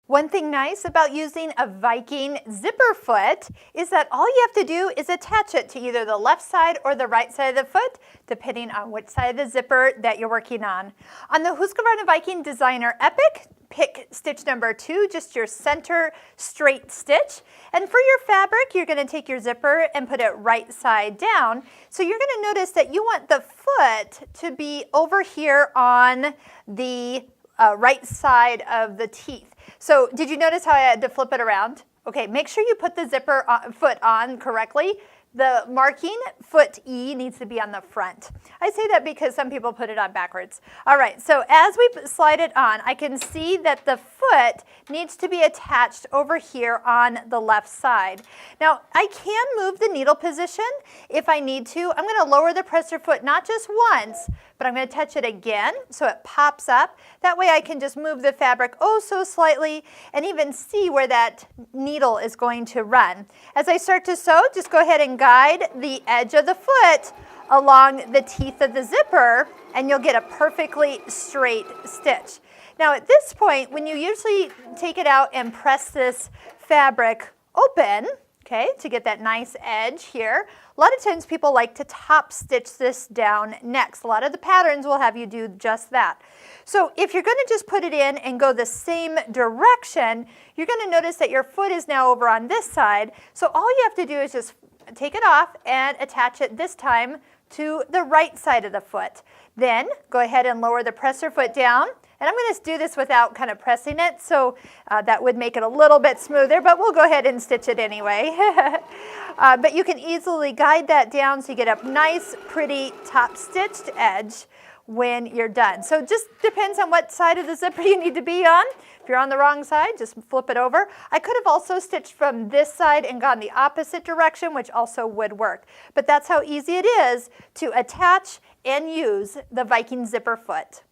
One thing nice about using a Viking zipper foot is that all you have to do is attach it to either the left side or the right side of the foot, depending on which side of the zipper that you're working on. On the Husqvarna Viking Designer Epic, pick stitch number 2, just your center straight stitch. And for your fabric, you're going to take your zipper and put it right side down. So you're going to notice that you want the foot to be over here on the right side of the teeth. So did you notice how I had to flip it around? Okay, make sure you put the zipper foot on correctly. The marking, foot E, needs to be on the front. I say that because some people put it on backwards. All right, so as we slide it on, I can see that the foot needs to be attached over here on the left side. Now, I can move the needle position if I need to. I'm going to lower the presser foot not just once, but I'm going to touch it again so it pops up. That way I can just move the fabric oh so slightly and even see where that needle is going to run. As I start to sew, just go ahead and guide the edge of the foot along the teeth of the zipper and you'll get a perfectly straight stitch. Now at this point, when you usually take it out and press this fabric open, okay, to get that nice edge here, a lot of times people like to top stitch this down next. A lot of the patterns will have you do just that. So if you're going to just put it in and go the same direction, you're going to notice that your foot is now over on this side. So all you have to do is just take it off and attach it this time to the right side of the foot. Then go ahead and lower the presser foot down. And I'm going to do this without kind of pressing it, so that would make it a little bit smoother, but we'll go ahead and stitch it anyway. But you can easily guide that down so you get a nice, pretty top stitched edge when you're done. So it just depends on what side of the zipper you need to be on. If you're on the wrong side, just flip it over. I could have also stitched from this side and gone the opposite direction, which also would work. But that's how easy it is to attach and use the Viking zipper foot.